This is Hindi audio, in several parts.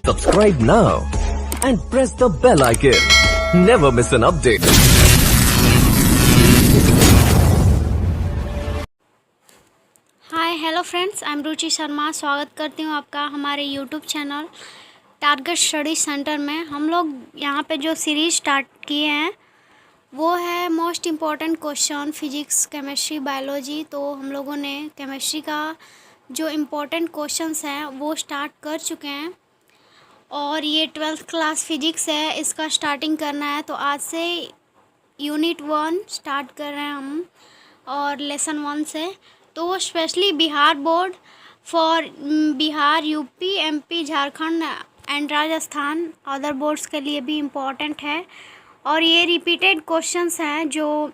Subscribe now and press the bell icon. Never miss an update. Hi hello friends, I am Ruchi Sharma. स्वागत करती हूँ आपका हमारे YouTube channel Target Study Centre में। हम लोग यहाँ पे जो सीरीज़ स्टार्ट किए हैं वो है most important question physics, chemistry, biology. तो हम लोगों ने केमिस्ट्री का जो इम्पोर्टेंट क्वेश्चंस हैं वो स्टार्ट कर चुके हैं और ये 12th क्लास फिजिक्स है, इसका स्टार्टिंग करना है। तो आज से यूनिट 1 स्टार्ट कर रहे हैं हम और लेसन 1 से। तो specially Bihar board for Bihar, UP, MP, Jharkhand and Rajasthan, other boards के लिए भी इम्पॉर्टेंट है। और ये रिपीटेड क्वेश्चंस हैं जो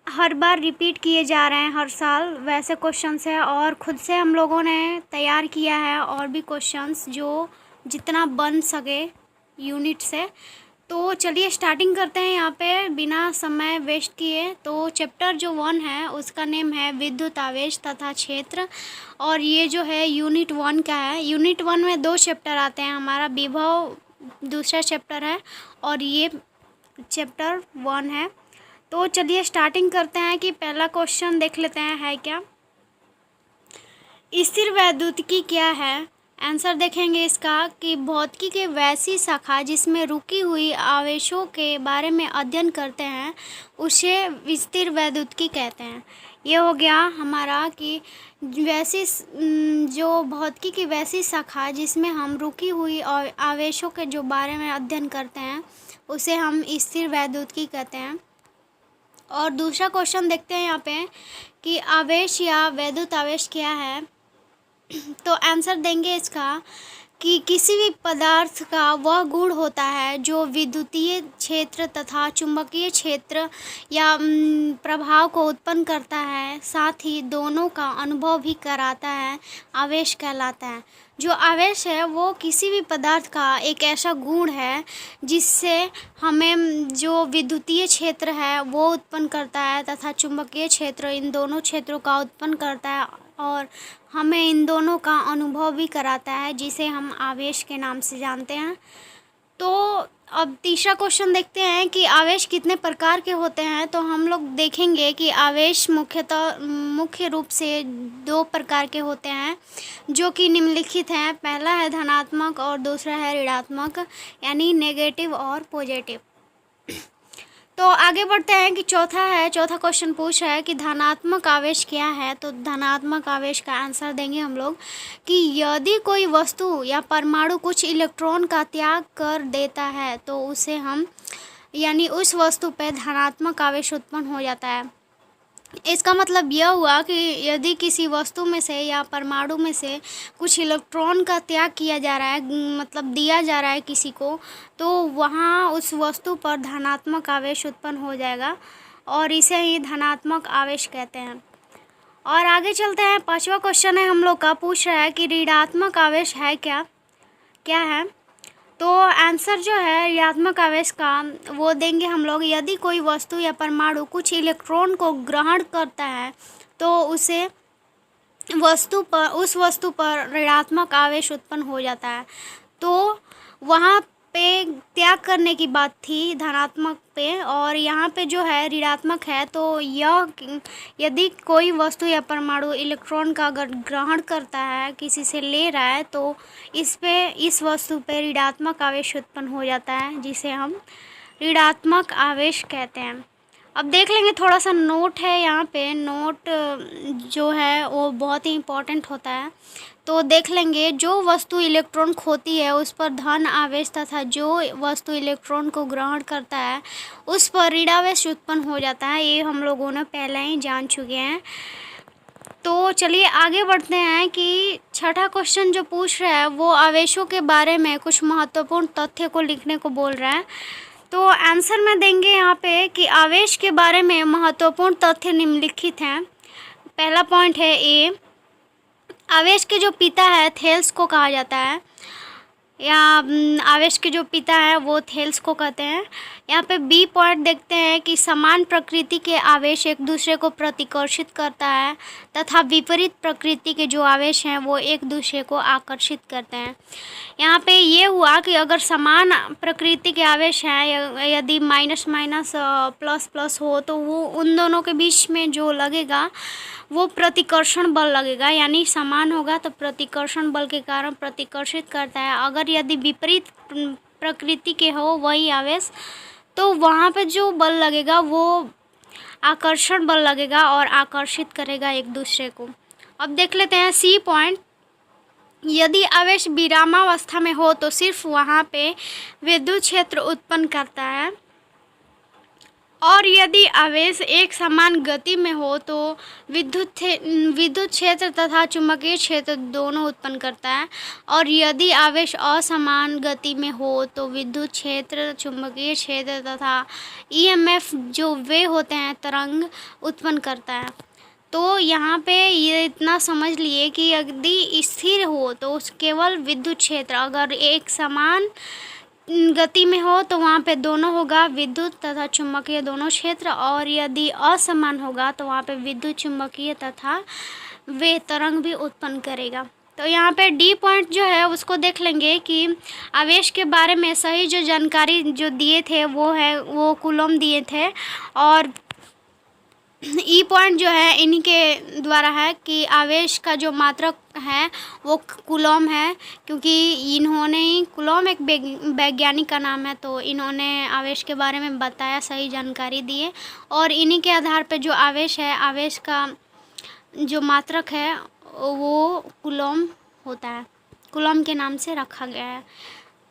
हर बार रिपीट किए जा रहे हैं हर साल, वैसे क्वेश्चंस है। और ख़ुद से हम लोगों ने तैयार किया है और भी क्वेश्चंस जो जितना बन सके यूनिट से। तो चलिए स्टार्टिंग करते हैं यहाँ पे बिना समय वेस्ट किए। तो चैप्टर जो 1 है उसका नेम है विद्युत आवेश तथा क्षेत्र और ये जो है यूनिट 1 का है। यूनिट 1 में 2 चैप्टर आते हैं, हमारा विभव दूसरा चैप्टर है और ये चैप्टर 1 है। तो चलिए स्टार्टिंग करते हैं कि पहला क्वेश्चन देख लेते हैं है क्या। स्थिर वैद्युतिकी क्या है? आंसर देखेंगे इसका कि भौतिकी के वैसी शाखा जिसमें रुकी हुई आवेशों के बारे में अध्ययन करते हैं उसे स्थिर वैद्युतिकी कहते हैं। ये हो गया हमारा कि वैसी जो भौतिकी की वैसी शाखा जिसमें हम रुकी हुई आवेशों के जो बारे में अध्ययन करते हैं उसे हम स्थिर वैद्युतिकी कहते हैं। और दूसरा क्वेश्चन देखते हैं यहाँ पे कि आवेश या वैद्युत आवेश क्या है। तो आंसर देंगे इसका कि किसी भी पदार्थ का वह गुण होता है जो विद्युतीय क्षेत्र तथा चुंबकीय क्षेत्र या प्रभाव को उत्पन्न करता है, साथ ही दोनों का अनुभव भी कराता है, आवेश कहलाता है। जो आवेश है वो किसी भी पदार्थ का एक ऐसा गुण है जिससे हमें जो विद्युतीय क्षेत्र है वो उत्पन्न करता है तथा चुंबकीय क्षेत्र, इन दोनों क्षेत्रों का उत्पन्न करता है और हमें इन दोनों का अनुभव भी कराता है, जिसे हम आवेश के नाम से जानते हैं। तो अब तीसरा क्वेश्चन देखते हैं कि आवेश कितने प्रकार के होते हैं। तो हम लोग देखेंगे कि आवेश मुख्य रूप से 2 प्रकार के होते हैं जो कि निम्नलिखित हैं। पहला है धनात्मक और दूसरा है ऋणात्मक, यानी नेगेटिव और पॉजिटिव। तो आगे बढ़ते हैं कि चौथा क्वेश्चन पूछ रहा है कि धनात्मक आवेश क्या है। तो धनात्मक आवेश का आंसर देंगे हम लोग कि यदि कोई वस्तु या परमाणु कुछ इलेक्ट्रॉन का त्याग कर देता है तो उसे हम यानी उस वस्तु पे धनात्मक आवेश उत्पन्न हो जाता है। इसका मतलब यह हुआ कि यदि किसी वस्तु में से या परमाणु में से कुछ इलेक्ट्रॉन का त्याग किया जा रहा है, मतलब दिया जा रहा है किसी को, तो वहाँ उस वस्तु पर धनात्मक आवेश उत्पन्न हो जाएगा और इसे ही धनात्मक आवेश कहते हैं। और आगे चलते हैं, 5वां क्वेश्चन है हम लोग का, पूछ रहा है कि ऋणात्मक आवेश है क्या है। तो आंसर जो है ऋणात्मक आवेश का वो देंगे हम लोग यदि कोई वस्तु या परमाणु कुछ इलेक्ट्रॉन को ग्रहण करता है तो उस वस्तु पर ऋणात्मक आवेश उत्पन्न हो जाता है। तो वहाँ पे त्याग करने की बात थी धनात्मक पे और यहाँ पे जो है ऋणात्मक है। तो यह यदि कोई वस्तु या परमाणु इलेक्ट्रॉन का ग्रहण करता है, किसी से ले रहा है, तो इस वस्तु पे ऋणात्मक आवेश उत्पन्न हो जाता है, जिसे हम ऋणात्मक आवेश कहते हैं। अब देख लेंगे, थोड़ा सा नोट है यहाँ पे। नोट जो है वो बहुत ही इम्पोर्टेंट होता है। तो देख लेंगे, जो वस्तु इलेक्ट्रॉन खोती है उस पर धन आवेश तथा जो वस्तु इलेक्ट्रॉन को ग्रहण करता है उस पर ऋणावेश उत्पन्न हो जाता है। ये हम लोगों ने पहले ही जान चुके हैं। तो चलिए आगे बढ़ते हैं कि 6ठा क्वेश्चन जो पूछ रहा है वो आवेशों के बारे में कुछ महत्वपूर्ण तथ्य को लिखने को बोल रहा है। तो आंसर में देंगे यहाँ पे कि आवेश के बारे में महत्वपूर्ण तथ्य निम्नलिखित हैं। पहला पॉइंट है ए, आवेश के जो पिता है थेल्स को कहा जाता है, या आवेश के जो पिता है वो थेल्स को कहते हैं। यहाँ पे बी पॉइंट देखते हैं कि समान प्रकृति के आवेश एक दूसरे को प्रतिकर्षित करता है। तथा विपरीत प्रकृति के जो आवेश हैं वो एक दूसरे को आकर्षित करते हैं। यहाँ पे ये हुआ कि अगर समान प्रकृति के आवेश हैं, यदि माइनस माइनस प्लस प्लस हो, तो वो उन दोनों के बीच में जो लगेगा वो प्रतिकर्षण बल लगेगा, यानी समान होगा तो प्रतिकर्षण बल के कारण प्रतिकर्षित करता है। अगर यदि विपरीत प्रकृति के हो वही आवेश, तो वहाँ पे जो बल लगेगा वो आकर्षण बल लगेगा और आकर्षित करेगा एक दूसरे को। अब देख लेते हैं सी पॉइंट। यदि आवेश विरामावस्था में हो तो सिर्फ वहाँ पे विद्युत क्षेत्र उत्पन्न करता है, और यदि आवेश एक समान गति में हो तो विद्युत क्षेत्र तथा चुंबकीय क्षेत्र दोनों उत्पन्न करता है, और यदि आवेश असमान गति में हो तो विद्युत क्षेत्र, चुंबकीय क्षेत्र तथा ईएमएफ जो वे होते हैं तरंग उत्पन्न करता है। तो यहाँ पे ये इतना समझ लिए कि यदि स्थिर हो तो केवल विद्युत क्षेत्र, अगर एक समान गति में हो तो वहाँ पे दोनों होगा, विद्युत तथा चुंबकीय दोनों क्षेत्र, और यदि असमान होगा तो वहाँ पे विद्युत, चुंबकीय तथा वे तरंग भी उत्पन्न करेगा। तो यहाँ पे डी पॉइंट जो है उसको देख लेंगे कि आवेश के बारे में सही जो जानकारी जो दिए थे वो कूलम दिए थे, और ई पॉइंट जो है इन्हीं के द्वारा है कि आवेश का जो मात्रक है वो कूलम है, क्योंकि इन्होंने ही, कूलम एक वैज्ञानिक का नाम है, तो इन्होंने आवेश के बारे में बताया, सही जानकारी दिए, और इन्हीं के आधार पे जो आवेश है, आवेश का जो मात्रक है वो कूलम होता है, कूलम के नाम से रखा गया है।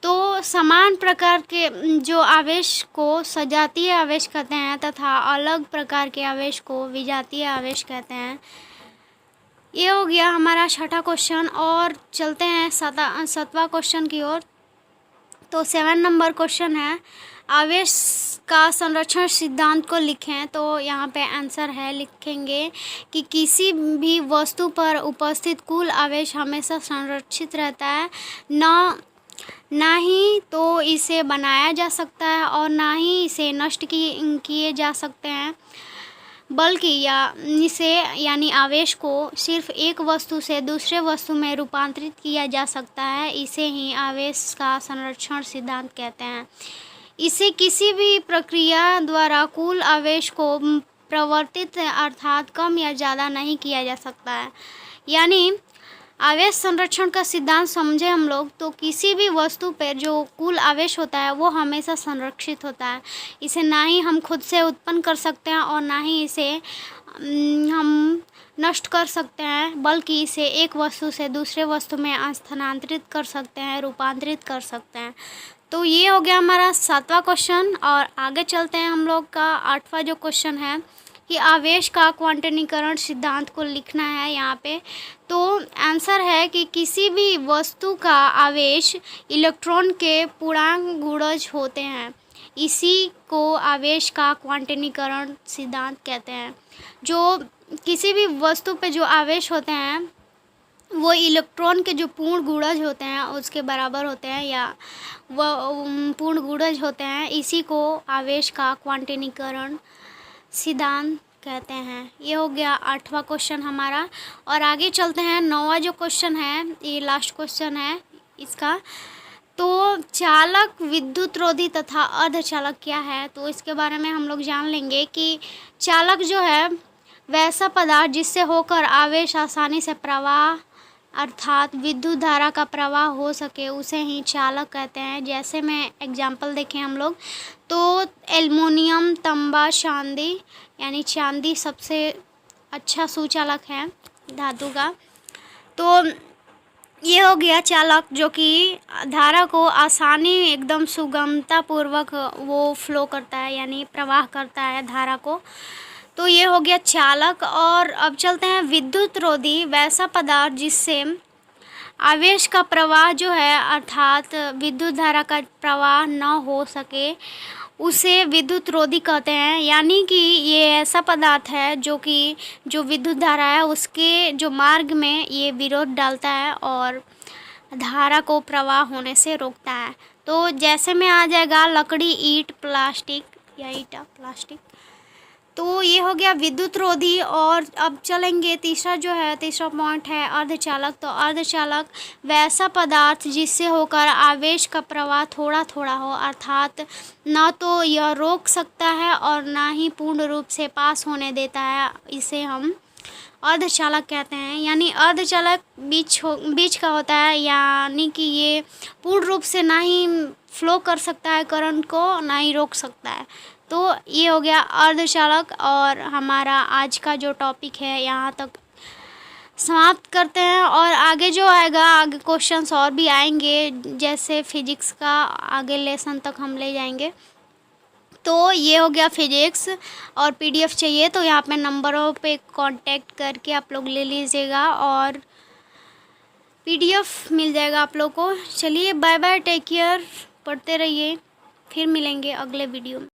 तो समान प्रकार के जो आवेश को सजातीय आवेश कहते हैं तथा अलग प्रकार के आवेश को विजातीय आवेश कहते हैं। ये हो गया हमारा छठा क्वेश्चन, और चलते हैं सातवां क्वेश्चन की ओर। तो 7 नंबर क्वेश्चन है, आवेश का संरक्षण सिद्धांत को लिखें। तो यहाँ पे आंसर है, लिखेंगे कि किसी भी वस्तु पर उपस्थित कुल आवेश हमेशा संरक्षित रहता है, ना ही तो इसे बनाया जा सकता है और ना ही इसे नष्ट किए जा सकते हैं, बल्कि इसे यानी आवेश को सिर्फ एक वस्तु से दूसरे वस्तु में रूपांतरित किया जा सकता है। इसे ही आवेश का संरक्षण सिद्धांत कहते हैं। इसे किसी भी प्रक्रिया द्वारा कुल आवेश को प्रवर्तित अर्थात कम या ज़्यादा नहीं किया जा सकता है। यानी आवेश संरक्षण का सिद्धांत समझे हम लोग तो किसी भी वस्तु पर जो कुल आवेश होता है वो हमेशा संरक्षित होता है। इसे ना ही हम खुद से उत्पन्न कर सकते हैं और ना ही इसे हम नष्ट कर सकते हैं, बल्कि इसे एक वस्तु से दूसरे वस्तु में स्थानांतरित कर सकते हैं, रूपांतरित कर सकते हैं। तो ये हो गया हमारा 7वां क्वेश्चन, और आगे चलते हैं हम लोग का 8वां जो क्वेश्चन है कि आवेश का क्वांटनीकरण सिद्धांत को लिखना है यहाँ पे। तो आंसर है कि किसी भी वस्तु का आवेश इलेक्ट्रॉन के पूर्णांक गुणज होते हैं, इसी को आवेश का क्वांटनीकरण सिद्धांत कहते हैं। जो किसी भी वस्तु पे जो आवेश होते हैं वो इलेक्ट्रॉन के जो पूर्ण गुणज होते हैं उसके बराबर होते हैं, या वो पूर्ण गुणज होते हैं, इसी को आवेश का क्वांटनीकरण सिद्धांत कहते हैं। ये हो गया 8वां क्वेश्चन हमारा, और आगे चलते हैं 9वां जो क्वेश्चन है, ये लास्ट क्वेश्चन है इसका। तो चालक, विद्युत रोधी तथा अर्धचालक क्या है, तो इसके बारे में हम लोग जान लेंगे कि चालक जो है वैसा पदार्थ जिससे होकर आवेश आसानी से प्रवाह अर्थात विद्युत धारा का प्रवाह हो सके उसे ही चालक कहते हैं। जैसे में एग्जाम्पल देखें हम लोग तो एल्युमिनियम, तांबा, चांदी, यानी चांदी सबसे अच्छा सुचालक है धातु का। तो ये हो गया चालक जो कि धारा को आसानी एकदम सुगमता पूर्वक वो फ्लो करता है, यानी प्रवाह करता है धारा को। तो ये हो गया चालक। और अब चलते हैं विद्युत रोधी, वैसा पदार्थ जिससे आवेश का प्रवाह जो है अर्थात विद्युत धारा का प्रवाह न हो सके उसे विद्युत रोधी कहते हैं। यानी कि ये ऐसा पदार्थ है जो कि जो विद्युत धारा है उसके जो मार्ग में ये विरोध डालता है और धारा को प्रवाह होने से रोकता है। तो जैसे में आ जाएगा लकड़ी, ईंट, प्लास्टिक या ईंटा, प्लास्टिक। तो ये हो गया विद्युत रोधी। और अब चलेंगे तीसरा पॉइंट है अर्धचालक। तो अर्धचालक वैसा पदार्थ जिससे होकर आवेश का प्रवाह थोड़ा थोड़ा हो, अर्थात ना तो यह रोक सकता है और ना ही पूर्ण रूप से पास होने देता है, इसे हम अर्धचालक कहते हैं। यानी अर्धचालक बीच का होता है, यानी कि ये पूर्ण रूप से ना ही फ्लो कर सकता है करंट को, ना ही रोक सकता है। तो ये हो गया अर्धचालक। और हमारा आज का जो टॉपिक है यहाँ तक समाप्त करते हैं। और आगे जो आएगा, आगे क्वेश्चंस और भी आएंगे, जैसे फिजिक्स का आगे लेसन तक हम ले जाएंगे। तो ये हो गया फिजिक्स। और पीडीएफ चाहिए तो यहाँ पे नंबरों पे कांटेक्ट करके आप लोग ले लीजिएगा और पीडीएफ मिल जाएगा आप लोग को। चलिए बाय बाय, टेक केयर, पढ़ते रहिए, फिर मिलेंगे अगले वीडियो में।